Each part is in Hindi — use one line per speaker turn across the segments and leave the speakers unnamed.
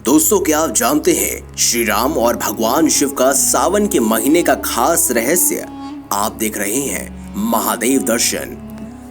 दोस्तों, क्या आप जानते हैं श्री राम और भगवान शिव का सावन के महीने का खास रहस्य? आप देख रहे हैं महादेव दर्शन।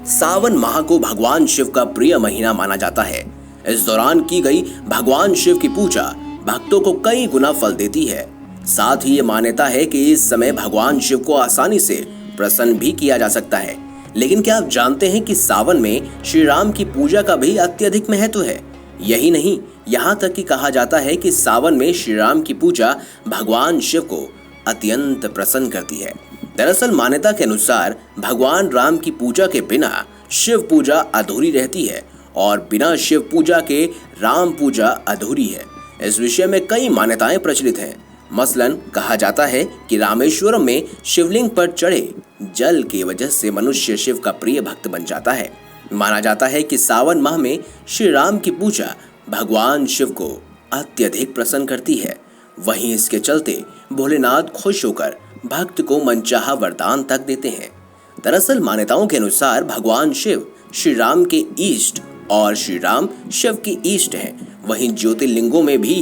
सावन माह को भगवान शिव का प्रिय महीना माना जाता है। इस दौरान की गई भगवान शिव की पूजा भक्तों को कई गुना फल देती है। साथ ही ये मान्यता है कि इस समय भगवान शिव को आसानी से प्रसन्न भी किया जा सकता है। लेकिन क्या आप जानते हैं कि सावन में श्री राम की पूजा का भी अत्यधिक महत्व है? यही नहीं, यहाँ तक कि कहा जाता है कि सावन में श्री राम की पूजा भगवान शिव को अत्यंत प्रसन्न करती है। दरअसल मान्यता के अनुसार भगवान राम की पूजा के बिना शिव पूजा अधूरी रहती है और बिना शिव पूजा के राम पूजा अधूरी है। इस विषय में कई मान्यताएं प्रचलित हैं। मसलन कहा जाता है कि रामेश्वरम में शिवलिंग पर चढ़े जल की वजह से मनुष्य शिव का प्रिय भक्त बन जाता है। माना जाता है कि सावन माह में श्री राम की पूजा भगवान शिव को अत्यधिक प्रसन्न करती है। वहीं इसके चलते भोलेनाथ खुश होकर भक्त को मनचाहा वरदान तक देते हैं। दरअसल मान्यताओं के अनुसार भगवान शिव श्री राम के इष्ट और श्री राम शिव के इष्ट हैं। वहीं ज्योतिर्लिंगों में भी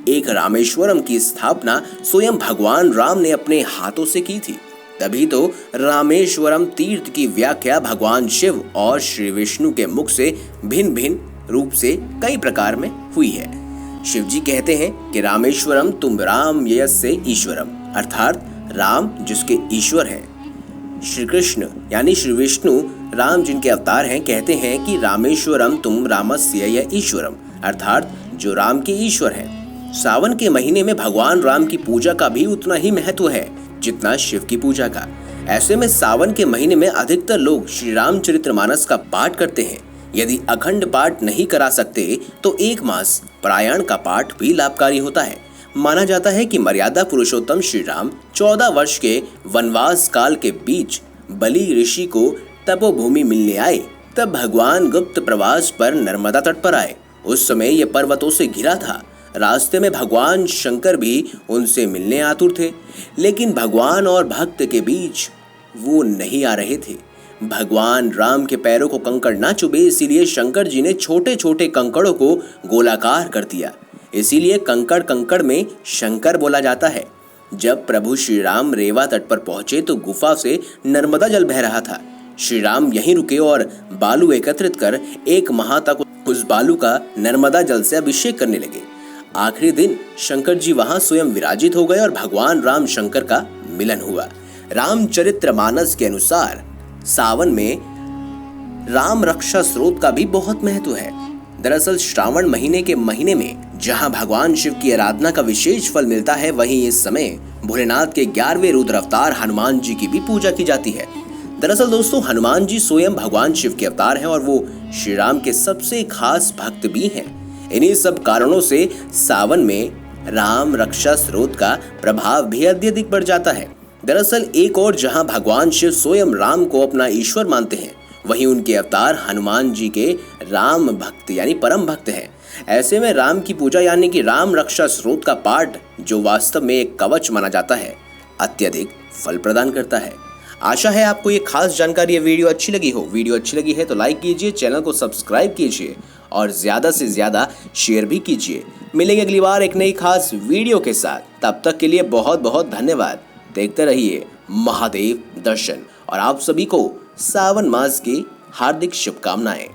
एक रामेश्वरम की स्थापना स्वयं भगवान राम ने अपने हाथों से की थी। तभी तो रामेश्वरम तीर्थ की व्याख्या भगवान शिव और श्री विष्णु के मुख से भिन्न भिन्न रूप से कई प्रकार में हुई है। शिव जी कहते हैं कि रामेश्वरम तुम राम यस्य ईश्वरम, अर्थात राम जिसके ईश्वर हैं। श्री कृष्ण यानी श्री विष्णु राम जिनके अवतार हैं कहते हैं कि रामेश्वरम तुम रामस्य य ईश्वरम, अर्थात जो राम के ईश्वर हैं। सावन के महीने में भगवान राम की पूजा का भी उतना ही महत्व है जितना शिव की पूजा का। ऐसे में सावन के महीने में अधिकतर लोग श्री रामचरितमानस का पाठ करते हैं। यदि अखंड पाठ नहीं करा सकते तो एक मास पारायण का पाठ भी लाभकारी होता है। माना जाता है कि मर्यादा पुरुषोत्तम श्री राम 14 वर्ष के वनवास काल के बीच बलि ऋषि को तपोभूमि मिलने आए। तब भगवान गुप्त प्रवास पर नर्मदा तट पर आए। उस समय ये पर्वतों से घिरा था। रास्ते में भगवान शंकर भी उनसे मिलने आतुर थे, लेकिन भगवान और भक्त के बीच वो नहीं आ रहे थे। भगवान राम के पैरों को कंकड़ ना चुभे, इसीलिए शंकर जी ने छोटे छोटे कंकड़ों को गोलाकार कर दिया। इसीलिए कंकड़ कंकड़ में शंकर बोला जाता है। जब प्रभु श्री राम रेवा तट पर पहुंचे तो गुफा से नर्मदा जल बह रहा था। श्री राम यहीं रुके और बालू एकत्रित कर एक माह तक उस बालू का नर्मदा जल से अभिषेक करने लगे। आखिरी दिन शंकर जी वहां स्वयं विराजित हो गए और भगवान राम शंकर का मिलन हुआ। रामचरितमानस के अनुसार सावन में राम रक्षा स्रोत का भी बहुत महत्व है। दरअसल श्रावण महीने में जहां भगवान शिव की आराधना का विशेष फल मिलता है, वहीं इस समय भोलेनाथ के 11वें रुद्र अवतार हनुमान जी की भी पूजा की जाती है। दरअसल दोस्तों, हनुमान जी स्वयं भगवान शिव के अवतार हैं और वो श्री राम के सबसे खास भक्त भी हैं। इन्हीं सब कारणों से सावन में राम रक्षा स्रोत का प्रभाव भी अत्यधिक बढ़ जाता है। दरअसल एक और जहां भगवान शिव स्वयं राम को अपना ईश्वर मानते हैं, वहीं उनके अवतार हनुमान जी के राम भक्त यानी परम भक्त हैं। ऐसे में राम की पूजा यानी कि राम रक्षा स्रोत का पाठ, जो वास्तव में एक कवच माना जाता है, अत्यधिक फल प्रदान करता है। आशा है आपको ये खास जानकारी, ये वीडियो अच्छी लगी हो। वीडियो अच्छी लगी है तो लाइक कीजिए, चैनल को सब्सक्राइब कीजिए और ज़्यादा से ज़्यादा शेयर भी कीजिए। मिलेंगे अगली बार एक नई खास वीडियो के साथ। तब तक के लिए बहुत बहुत धन्यवाद। देखते रहिए महादेव दर्शन और आप सभी को सावन मास की हार्दिक शुभकामनाएं।